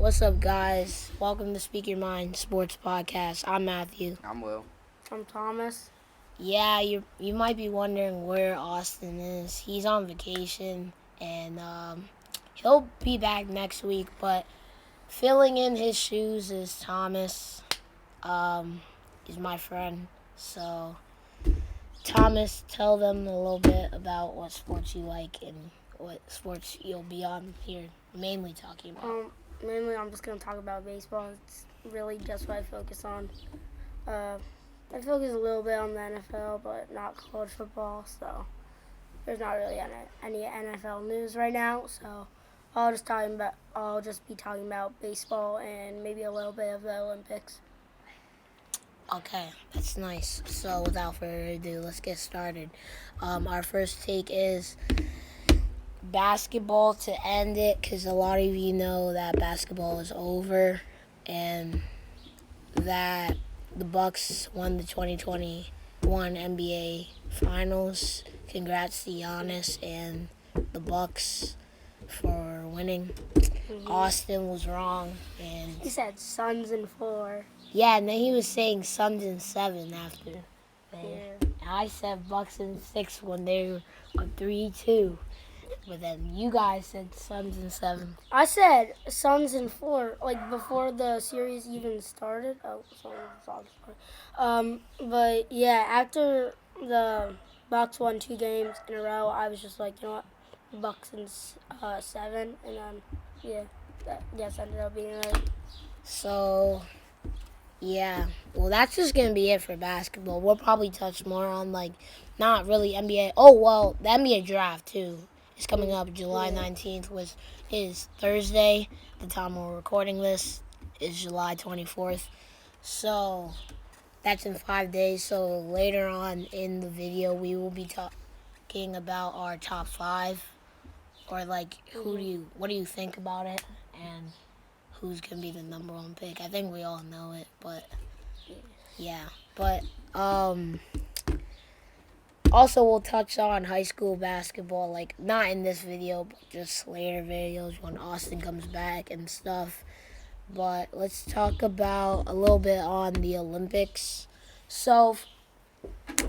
What's up, guys? Welcome to Speak Your Mind Sports Podcast. I'm Matthew. I'm Will. I'm Thomas. Yeah, you might be wondering where Austin is. He's on vacation, and he'll be back next week. But filling in his shoes is Thomas. He's my friend. So, Thomas, tell them a little bit about what sports you like and what sports you'll be on here mainly talking about. Mainly I'm just going to talk about baseball. It's really just what I focus on. I focus a little bit on the NFL, but not college football, so there's not really any NFL news right now. So I'll just be talking about baseball and maybe a little bit of the Olympics. Okay, that's nice. So without further ado, let's get started. Our first take is basketball to end it, because a lot of you know that basketball is over and that the Bucks won the 2021 NBA Finals. Congrats to Giannis and the Bucks for winning. Austin was wrong, and He said Suns in 4. yeah, and then he was saying Suns in 7 after. Yeah. I said Bucks in 6 when they were up 3-2. But then you guys said Suns in 7. I said Suns in 4, like before the series even started. Oh, sorry. But yeah, after the Bucks won 2 games in a row, I was just like, you know what, Bucks in 7, and then that ended up being right. So, yeah. Well, that's just going to be it for basketball. We'll probably touch more on, not really NBA. Oh, well, the NBA draft, too, is coming up July 19th, which is Thursday. The time we're recording this is July 24th. So, that's in 5 days. So, later on in the video, we will be talking about our top 5. Or, what do you think about it? And who's going to be the number 1 pick. I think we all know it, but yeah. But also we'll touch on high school basketball, not in this video, but just later videos when Austin comes back and stuff. But let's talk about a little bit on the Olympics. So,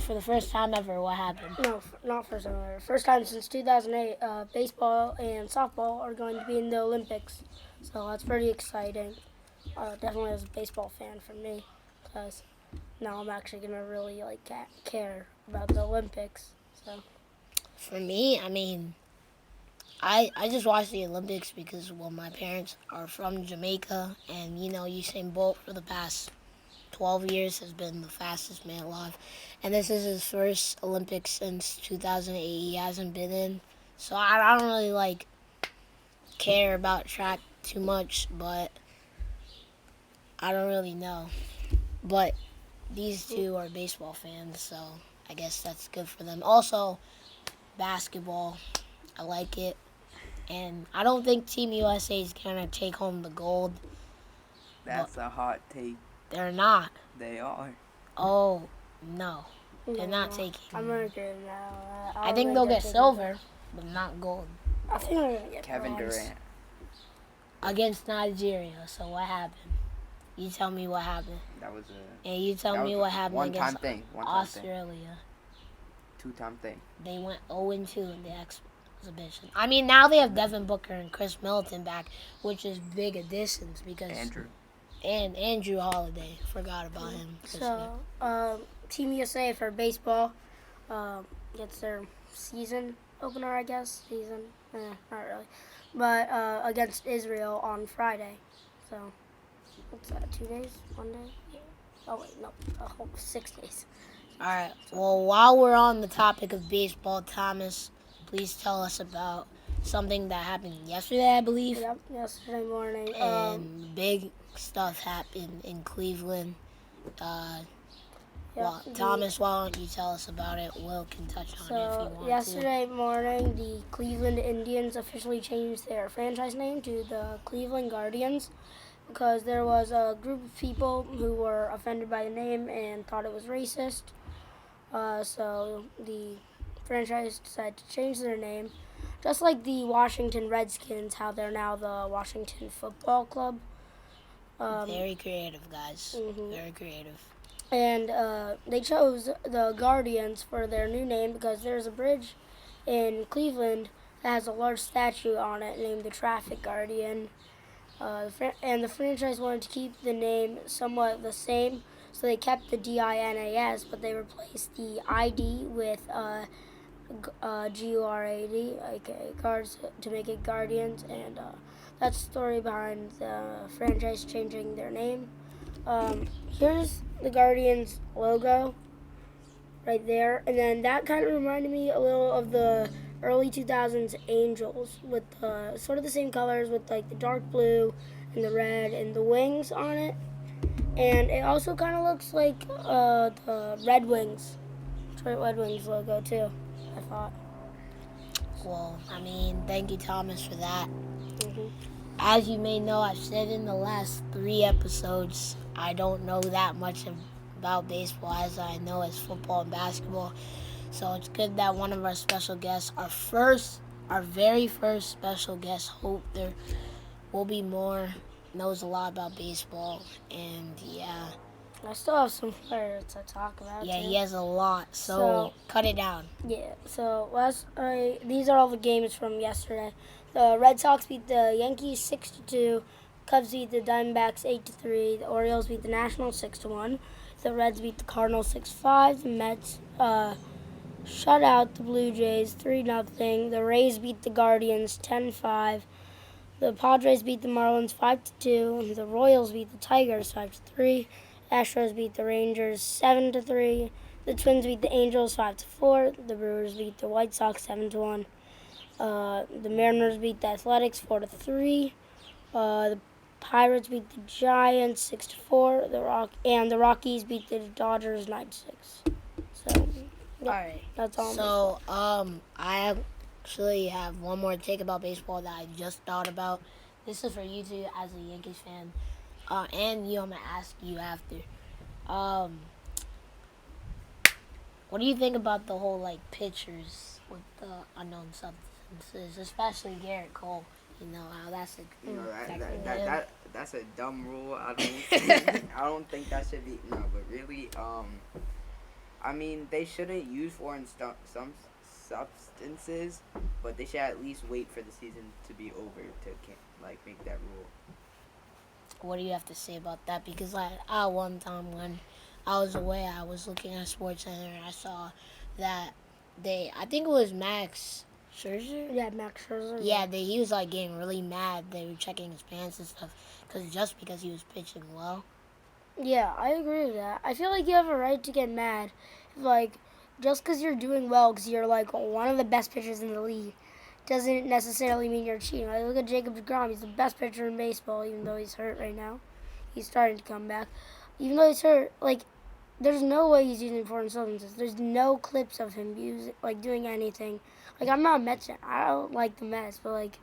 for the first time ever, what happened? No, not first time ever. First time since 2008, baseball and softball are going to be in the Olympics. So that's pretty exciting. Definitely as a baseball fan for me, because now I'm actually going to really care about the Olympics. So For me, I just watched the Olympics because, my parents are from Jamaica, and, Usain Bolt for the past 12 years has been the fastest man alive. And this is his first Olympics since 2008. He hasn't been in. So I don't really, care about track too much, but I don't really know. But these two are baseball fans, so I guess that's good for them. Also, basketball, I like it. And I don't think Team USA is going to take home the gold. That's a hot take. They're not. They are. Oh, no. They're not taking. I'm going to agree with that. I think they'll get silver, but not gold. I think they're going to get Kevin bronze. Durant. Against Nigeria. So what happened? You tell me what happened. That was a And you tell me what happened one-time against thing. Australia. Two-time thing. They went 0-2 in the exhibition. Now they have Devin Booker and Chris Middleton back, which is big additions because Andrew Holiday. Forgot about him. So, Team USA for baseball gets their season opener, I guess. Not really. But against Israel on Friday. So, what's that, 2 days? 1 day? Yeah. Oh, wait, no. 6 days. All right. Well, while we're on the topic of baseball, Thomas, please tell us about something that happened yesterday, I believe. Yep, yesterday morning. And big stuff happened in Cleveland. Thomas, why don't you tell us about it? Will can touch on it if you want yesterday morning, the Cleveland Indians officially changed their franchise name to the Cleveland Guardians because there was a group of people who were offended by the name and thought it was racist. So the franchise decided to change their name. just like the Washington Redskins, how they're now the Washington Football Club. Very creative, guys. Mhm. Very creative. And they chose the Guardians for their new name because there's a bridge in Cleveland that has a large statue on it named the Traffic Guardian. And the franchise wanted to keep the name somewhat the same, so they kept the DINAS, but they replaced the ID with GUARD, aka Guards, to make it Guardians, and that's the story behind the franchise changing their name. Here's the Guardians logo right there, and then that kind of reminded me a little of the early 2000s Angels with sort of the same colors with like the dark blue and the red and the wings on it, and it also kind of looks like the Red Wings, Detroit Red Wings logo too, I thought. Well, I mean, thank you, Thomas, for that. Mhm. As you may know, I've said in the last 3 episodes, I don't know that much about baseball as I know as football and basketball. So it's good that one of our special guests, our very first special guest, Hope, there will be more, knows a lot about baseball. And yeah, I still have some players to talk about. yeah, too. he has a lot. So So- cut it down. Yeah, so these are all the games from yesterday. The Red Sox beat the Yankees 6-2. Cubs beat the Diamondbacks 8-3. The Orioles beat the Nationals 6-1. The Reds beat the Cardinals 6-5. The Mets shut out the Blue Jays 3-0. The Rays beat the Guardians 10-5. The Padres beat the Marlins 5-2. The Royals beat the Tigers 5-3. Astros beat the Rangers 7-3. The Twins beat the Angels 5-4. The Brewers beat the White Sox 7-1. The Mariners beat the Athletics 4-3. The Pirates beat the Giants 6-4. The Rockies beat the Dodgers 9-6. So All right. that's all. So, I actually have one more take about baseball that I just thought about. This is for you two as a Yankees fan, and you. I'm gonna ask you after. What do you think about the whole like pitchers with the unknown substances, especially Garrett Cole? You know how that's a You know affecting him. that's a dumb rule. I don't I don't think that should be but really I mean they shouldn't use foreign some substances, but they should at least wait for the season to be over to make that rule. What do you have to say about that? Because one time when I was away, I was looking at SportsCenter and I saw that I think it was Max Scherzer. Yeah, Max Scherzer. Yeah, he was like getting really mad. They were checking his pants and stuff because he was pitching well. Yeah, I agree with that. I feel like you have a right to get mad, like just because you're doing well, because you're like one of the best pitchers in the league, doesn't necessarily mean you're cheating. Like, look at Jacob deGrom; he's the best pitcher in baseball, even though he's hurt right now. He's starting to come back, even though he's hurt. Like, there's no way he's using foreign substances. There's no clips of him doing anything. Like, I'm not a Mets fan. I don't like the Mets, but like,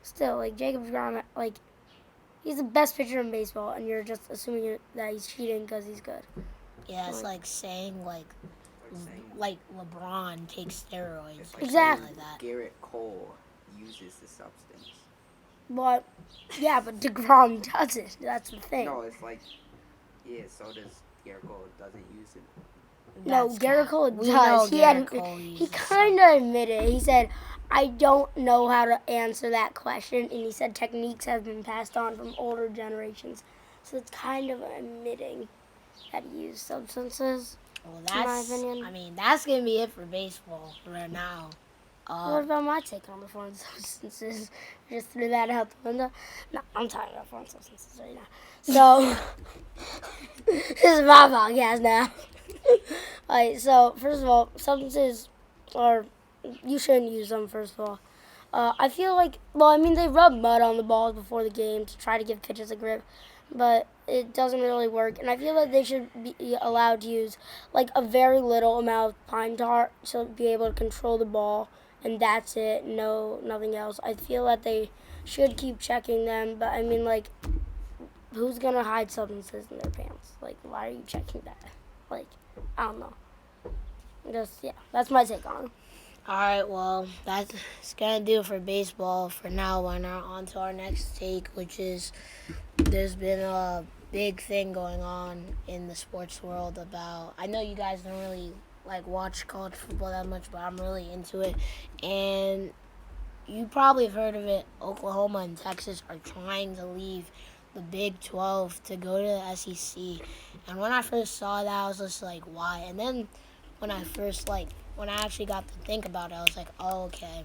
still, like Jacob deGrom, like. He's the best pitcher in baseball, and you're just assuming that he's cheating because he's good. Yeah, it's like saying like LeBron takes steroids. It's Or Exactly. something like that. Garrett Cole uses the substance. But DeGrom doesn't. That's the thing. No, it's like so does Garrett Cole doesn't use it. No, That's Garrett cap. Cole We does. know He Garrett Cole he uses kind of admitted. He said, "I don't know how to answer that question," and he said techniques have been passed on from older generations. So it's kind of admitting that he used substances. Well, my opinion. I mean, that's gonna be it for baseball right now. What about my take on the foreign substances? Just threw that out the window. No, I'm talking about foreign substances right now. So, this is my podcast now. Alright, so first of all, substances you shouldn't use them, first of all. I feel like, they rub mud on the balls before the game to try to give pitchers a grip, but it doesn't really work. And I feel like they should be allowed to use, like, a very little amount of pine tar to be able to control the ball, and that's it, nothing else. I feel that they should keep checking them, but who's gonna hide substances in their pants? Like, why are you checking that? Like, I don't know. That's my take on it. All right, well, that's going to do it for baseball for now. And on to our next take, which is there's been a big thing going on in the sports world about. I know you guys don't really like watch college football that much, but I'm really into it. And you probably have heard of it. Oklahoma and Texas are trying to leave the Big 12 to go to the SEC. And when I first saw that, I was just like, why? And then when when I actually got to think about it, I was like, oh, okay,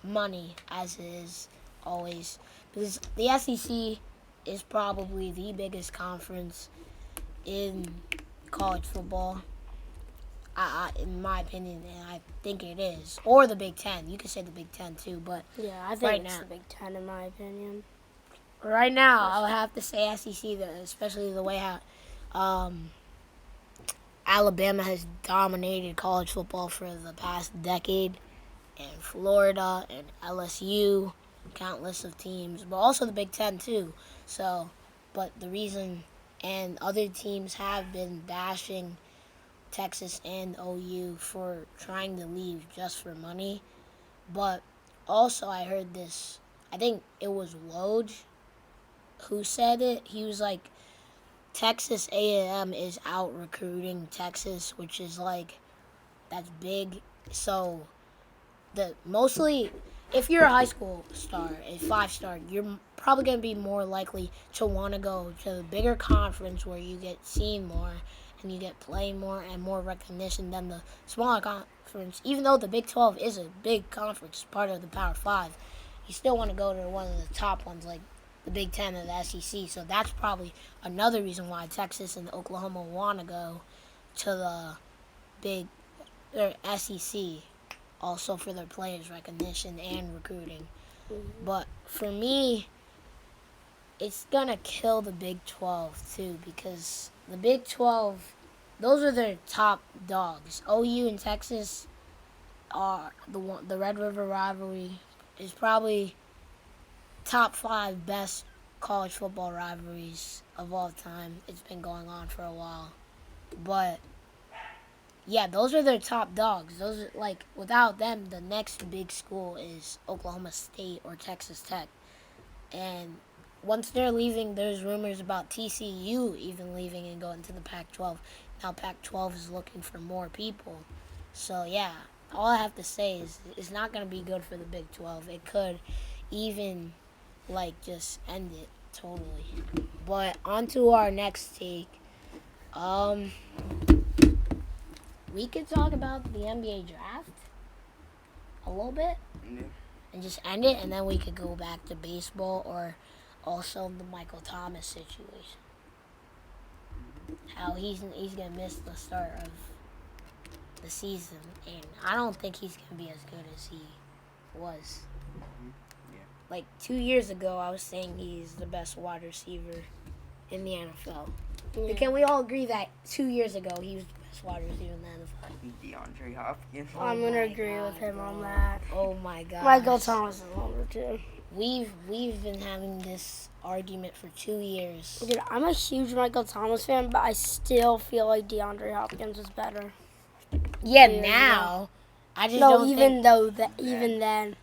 money, as is always. Because the SEC is probably the biggest conference in college football. In my opinion, and I think it is. Or the Big Ten. You could say the Big Ten too, but Yeah, I think Right it's now. the Big Ten in my opinion. right now I would have to say SEC, especially the way how Alabama has dominated college football for the past decade, and Florida and LSU, countless of teams, but also the Big Ten too. So, but the reason and other teams have been bashing Texas and OU for trying to leave just for money. But also, I heard this. I think it was Woj who said it. He was like, Texas A&M is out recruiting Texas, which is like that's big. So the mostly, if you're a high school star, a 5-star, you're probably gonna be more likely to want to go to the bigger conference where you get seen more and you get played more and more recognition than the smaller conference. Even though the Big 12 is a big conference, part of the Power 5, you still want to go to one of the top ones like the Big 10 or the SEC. So that's probably another reason why Texas and Oklahoma want to go to the big SEC, also for their players' recognition and recruiting. But for me, it's gonna kill the Big 12 too, because the Big 12, those are their top dogs. OU and Texas are the Red River rivalry is probably top 5 best college football rivalries of all time. It's been going on for a while, but yeah, those are their top dogs. Those are like, without them, the next big school is Oklahoma State or Texas Tech. And once they're leaving, there's rumors about TCU even leaving and going to the Pac-12. Now Pac-12 is looking for more people. So yeah, all I have to say is it's not going to be good for the Big 12. It could even like just end it totally. But on to our next take. We could talk about the NBA draft a little bit Yeah. and just end it, and then we could go back to baseball or also the Michael Thomas situation. How he's gonna miss the start of the season, and I don't think he's gonna be as good as he was. Yeah. Like 2 years ago, I was saying he's the best wide receiver in the NFL. Yeah. Can we all agree that 2 years ago he was the best wide receiver in the NFL? DeAndre Hopkins. I'm gonna my agree with God, him bro. on that. Oh my God. Michael Thomas is number 2. We've been having this argument for 2 years. Dude, I'm a huge Michael Thomas fan, but I still feel like DeAndre Hopkins is better. Yeah, Yeah, now I just No, don't even think though that, even then,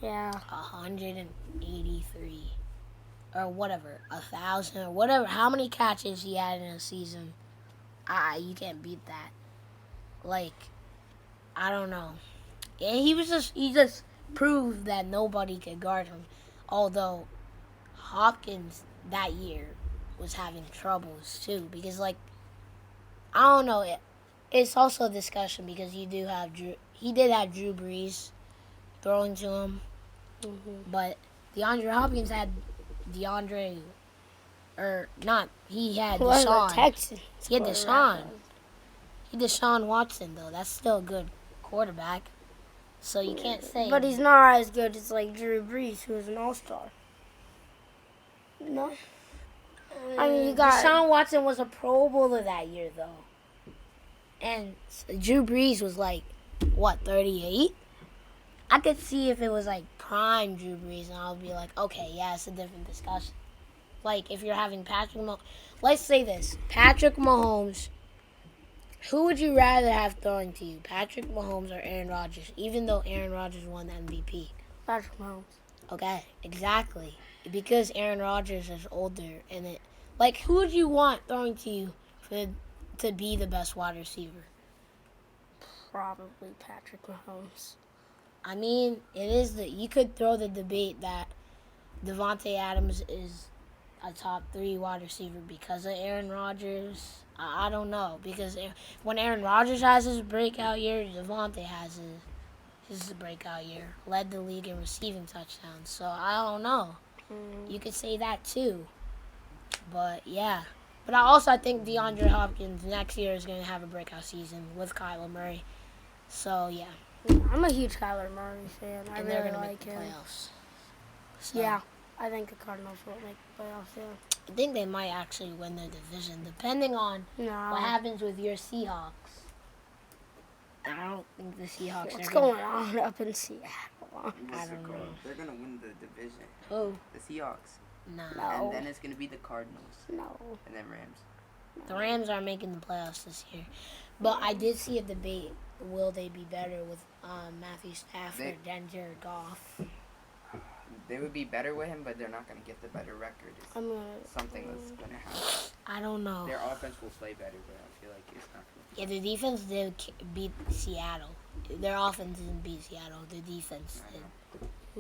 yeah. 183 or whatever, 1,000 or whatever, how many catches he had in a season. You can't beat that. Like, I don't know. And he just proved that nobody could guard him. Although Hopkins that year was having troubles too, because like, I don't know. It's also a discussion because he did have Drew Brees throwing to him, but DeAndre Hopkins had he had What the Deshaun. Texans? He had quarterback Deshaun. was. He had Deshaun Watson though. That's still a good quarterback. So you can't say. But he's not as good as like Drew Brees, who's an all-star. No. I mean, you got Deshaun Watson was a Pro Bowler that year though, and Drew Brees was like, what, 38? I could see if it was like prime Drew Brees, and I would be like, okay, yeah, it's a different discussion. Like if you're having let's say this: Patrick Mahomes Who would you rather have throwing to you, Patrick Mahomes or Aaron Rodgers? Even though Aaron Rodgers won the MVP. Patrick Mahomes. Okay, exactly. Because Aaron Rodgers is older, and who would you want throwing to you to be the best wide receiver? Probably Patrick Mahomes. I mean, you could throw the debate that Devontae Adams is a top 3 wide receiver because of Aaron Rodgers. I don't know, because when Aaron Rodgers has his breakout year, Devontae has his breakout year. Led the league in receiving touchdowns. So I don't know. You could say that too. But yeah. But I think DeAndre Hopkins next year is going to have a breakout season with Kyler Murray. So yeah. I'm a huge Kyler Murray fan. I And really they're going to like make the him. playoffs. So, Yeah, I think the Cardinals will make the playoffs. Yeah. I think they might actually win their division, depending on No. what happens with your Seahawks. I don't think the Seahawks What's are going on up in Seattle? I don't know. They're gonna win the division. Oh, The Seahawks. nah. No. And then it's gonna be the Cardinals. No. And then Rams. The Rams are making the playoffs this year. But I did see a debate, will they be better with Matthew Stafford than Jared Goff? They would be better with him, but they're not gonna get the better record. It's I'm gonna. something that's gonna happen. I don't know. Their offense will play better, but I feel like it's not gonna. Yeah, the defense did beat Seattle. Their offense didn't beat Seattle. The defense I did.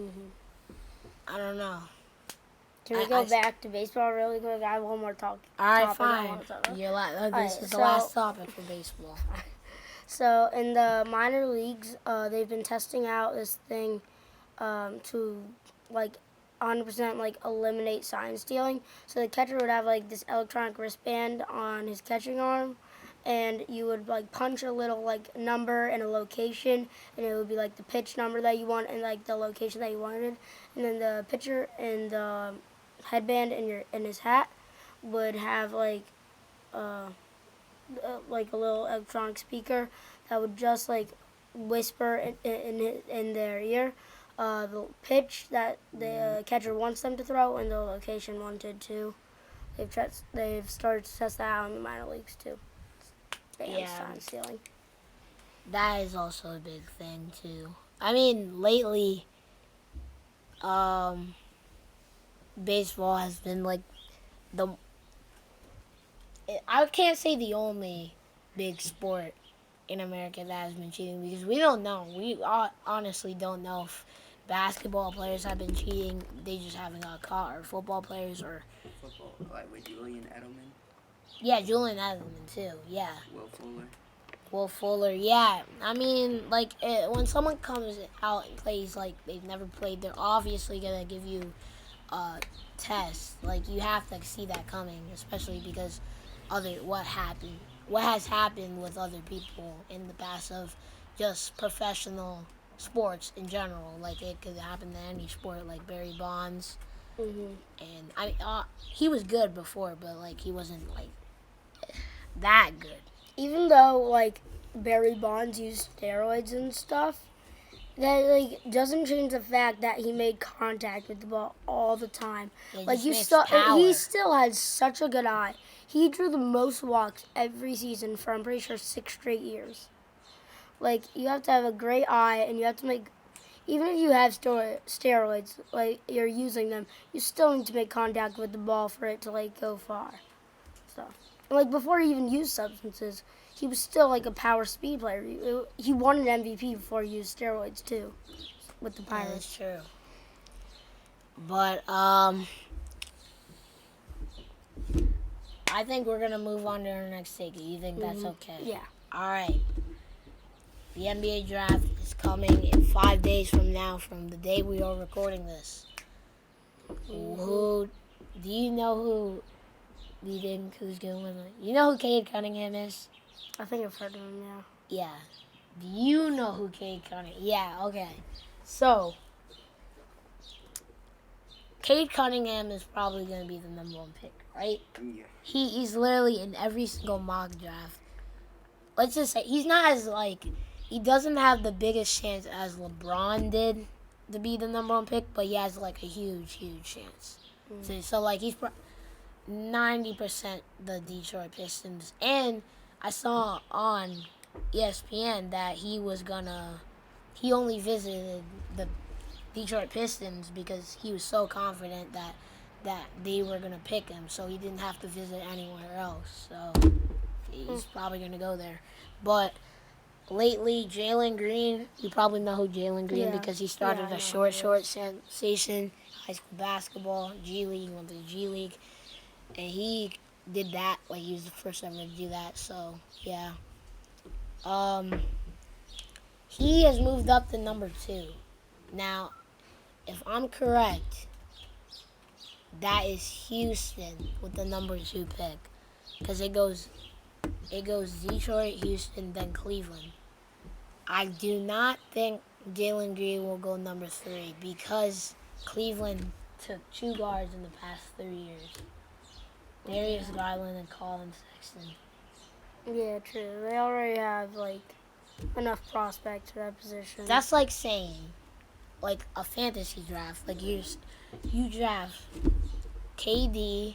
know. I don't know. Can we I- go I- back to baseball really quick? I have one more talk. All right, topic I fine. wanna talk about. This Alright, is the so- last topic for baseball. So in the minor leagues, they've been testing out this thing to 100% eliminate sign stealing. So the catcher would have this electronic wristband on his catching arm, and you would punch a little number and a location, and it would be the pitch number that you want and the location that you wanted, and then the pitcher and the headband in his hat would have a little electronic speaker that would just whisper in their ear the pitch that the catcher wants them to throw and the location wanted to. They've started to test that out in the minor leagues too. Ban sign stealing. That is also a big thing too. I mean, lately, baseball has been I can't say the only big sport in America that has been cheating, because we don't know. We honestly don't know if basketball players have been cheating. They just haven't got caught, or football players, or Football, with Julian Edelman, yeah, Julian Edelman too. Yeah. Will Fuller. Will Fuller, yeah. I mean, when someone comes out and plays like they've never played, they're obviously going to give you a test. You have to see that coming, especially because what has happened with other people in the past of just professional sports in general. It could happen to any sport, like Barry Bonds. And he was good before, but he wasn't that good. Even though Barry Bonds used steroids and stuff, that doesn't change the fact that he made contact with the ball all the time. It just makes he power. still has such a good eye. He drew the most walks every season for, I'm pretty sure, 6 straight years. You have to have a great eye, and you have to make, even if you have steroids, you're using them, you still need to make contact with the ball for it to go far. So, and, before he even used substances, he was still a power speed player. He won an MVP before he used steroids too, with the Yeah, Pirates. that's true. But I think we're gonna move on to our next take. You think that's okay? Yeah. All right. The NBA draft is coming in 5 days from now, from the day we are recording this. Who do you know who? Do you think who's gonna win it? You know who Cade Cunningham is? I think I've heard of him, yeah. Yeah. Do you know who Cade Cunningham? Yeah. Okay. So Cade Cunningham is probably gonna be the number 1 pick, right? Yeah. He's literally in every single mock draft. Let's just say he's not as he doesn't have the biggest chance as LeBron did to be the number 1 pick, but he has a huge chance. So he's 90% the Detroit Pistons, and I saw on ESPN that he only visited the Detroit Pistons because he was so confident that they were gonna pick him, so he didn't have to visit anywhere else. So he's probably gonna go there. But lately, Jalen Green, you probably know who Jalen Green Yeah. because he started Yeah, I a know short sensation, high school basketball, G League, went to the G League, and he did that. Like he was the first ever to do that. So yeah, he has moved up to number 2. Now, if I'm correct, that is Houston with the number 2 pick, because it goes Detroit, Houston, then Cleveland. I do not think Jalen Green will go number 3 because Cleveland took 2 guards in the past 3 years. Darius Garland and Colin Sexton. Yeah, true. They already have enough prospects for that position. That's like saying, like a fantasy draft. Like you draft KD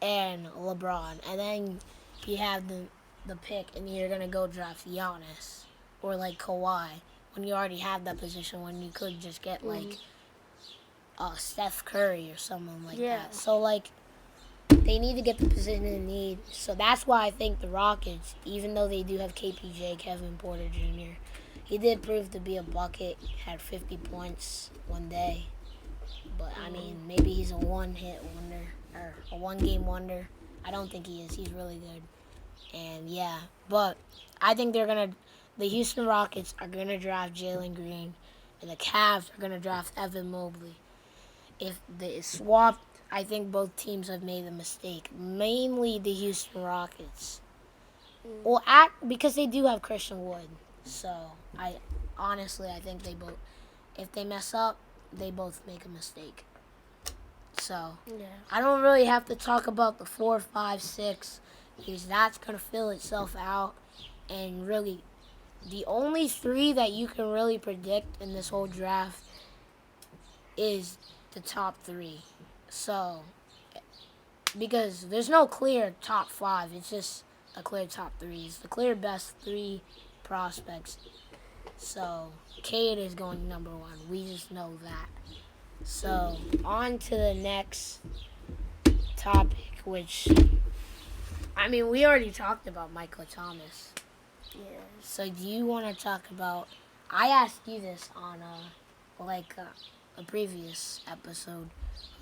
and LeBron, and then you have the pick, and you're gonna go draft Giannis or like Kawhi when you already have that position. When you could just get like Steph Curry or someone like that. So like they need to get the position they need. So that's why I think the Rockets, even though they do have KPJ, Kevin Porter Jr., he did prove to be a bucket. Had 50 points one day. But, I mean, maybe he's a one-hit wonder or a one-game wonder. I don't think he is. He's really good. And, yeah. But I think the Houston Rockets are going to draft Jalen Green, and the Cavs are going to draft Evan Mobley. If they swapped, I think both teams have made a mistake. Mainly the Houston Rockets. Well, because they do have Christian Wood. So, I think they both, if they mess up, they both make a mistake. So, I don't really have to talk about the 4, 5, 6 because that's going to fill itself out. And really, the only 3 that you can really predict in this whole draft is the top 3. So, because there's no clear top 5, it's just a clear top 3. It's the clear best 3 prospects. So, Cade is going number 1. We just know that. So, on to the next topic, which, I mean, we already talked about Michael Thomas. Yeah. So, do you want to talk about, I asked you this on a previous episode.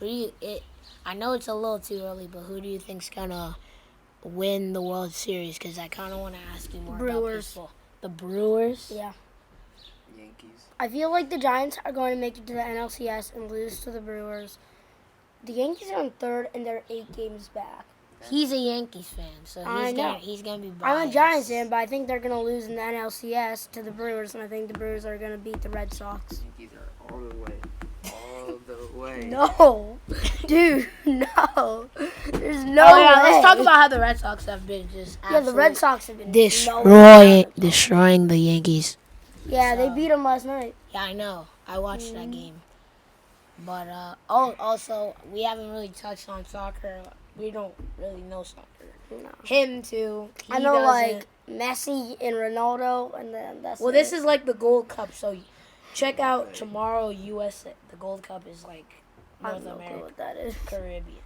I know it's a little too early, but who do you think's going to win the World Series? Because I kind of want to ask you more about baseball. The Brewers? Yeah. Yankees. I feel like the Giants are going to make it to the NLCS and lose to the Brewers. The Yankees are in 3rd, and they're 8 games back. He's a Yankees fan, so he's gonna be biased. I'm a Giants fan, but I think they're going to lose in the NLCS to the Brewers, and I think the Brewers are going to beat the Red Sox. Yankees are all the way. All the way. No. Dude, no. There's no Oh, yeah, way. let's talk about how the Red Sox have been just Yeah, the Red Sox have been destroying the Yankees. Yeah, they So- beat them last night. Yeah, I know. I watched that game. But also we haven't really touched on soccer. We don't really know soccer. No. Him too. I know, like, Messi and Ronaldo, and then that's Well, this is like the Gold Cup, so check out tomorrow USA. The Gold Cup is like I have North no clue America, what that is. Caribbean.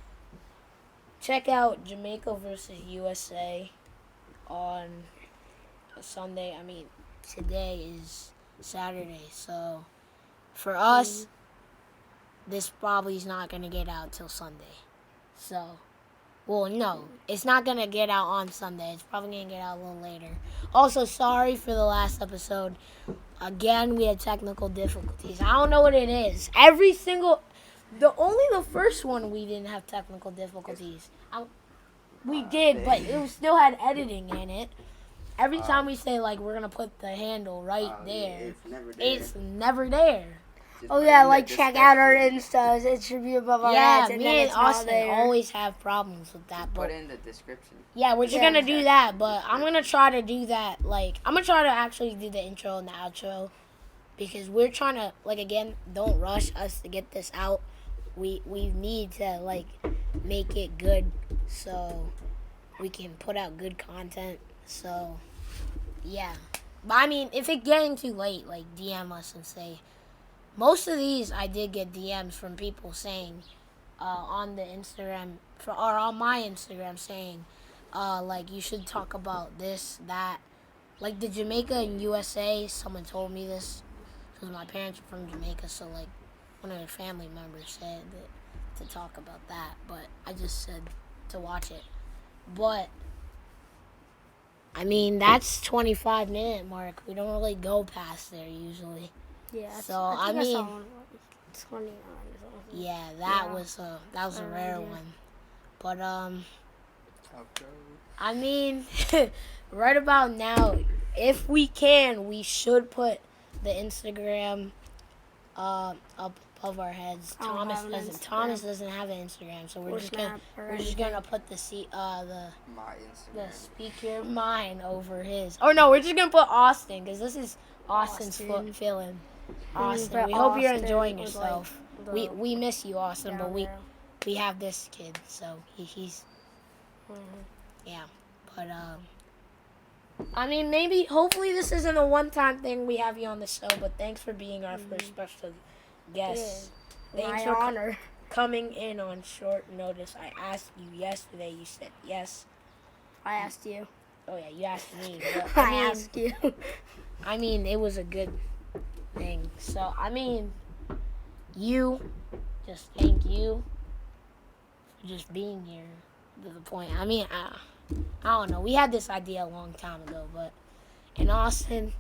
Check out Jamaica versus USA on a Sunday. I mean, today is Saturday, so for us, this probably is not going to get out till Sunday. So, well, no, it's not going to get out on Sunday. It's probably going to get out a little later. Also, sorry for the last episode. Again, we had technical difficulties. I don't know what it is. Only the first one we didn't have technical difficulties. We did, but it still had editing in it. Every time we say, like, we're going to put the handle right there, it's never there. Oh, yeah, like, check out our Instas. It should be above our heads, and me then and it's not Austin there. always have problems with that. Put But it in the description. yeah, we're just Yeah. going to do that. But I'm going to try to do that. Like, I'm going to try to actually do the intro and the outro. Because we're trying to, like, again, don't rush us to get this out. We need to, like, make it good. So we can put out good content. So, yeah. But I mean, if it's getting too late, like DM us and say. Most of these I did get DMs from people saying on the Instagram or on my Instagram saying like you should talk about this, that. Like the Jamaica and USA, someone told me this because my parents are from Jamaica, so like one of their family members said that to talk about that, but I just said to watch it. But I mean that's 25-minute mark. We don't really go past there usually. Yeah. So, I think I saw mean- one like 29 or something. Yeah, that Yeah. was a Around rare here. one. But Okay. I mean, right about now, if we can, we should put the Instagram up above our heads. I don't Thomas have an doesn't. Instagram. Thomas doesn't have an Instagram, so Or we're just Snap or gonna anything. put the My the Instagram. speak your mind over his. Or no, we're just gonna put Austin because this is Austin's Austin. feeling. can Austin, put we hope you're Austin enjoying with, yourself. like, We miss you, Austin, but down we there. we have this kid, so he's Mhm. yeah. But I mean, maybe hopefully this isn't a one-time thing. We have you on the show, but thanks for being our first special guest. Thanks My for honor. coming in on short notice. I asked you yesterday. You said yes. I asked you. Oh yeah, you asked me. But, I asked you. I mean, it was a good thing. So I mean, just thank you for just being here. To the point. I mean, I don't know. We had this idea a long time ago, but in Austin.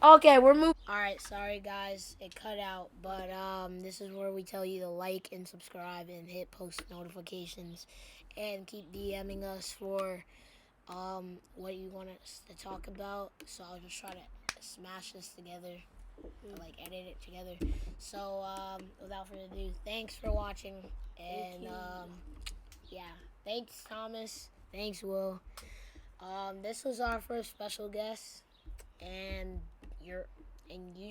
Okay, we're moving. All right, sorry guys, it cut out, but this is where we tell you to like and subscribe and hit post notifications, and keep DMing us for what you want us to talk about. So I'll just try to smash this together, like edit it together. So without further ado, thanks for watching, and you. yeah, thanks Thomas, thanks Will. This was our first special guest, and you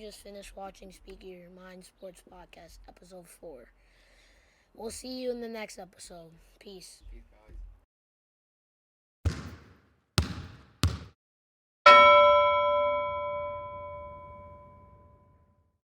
just finished watching Speak Your Mind Sports Podcast episode 4. We'll see you in the next episode. Peace. Peace.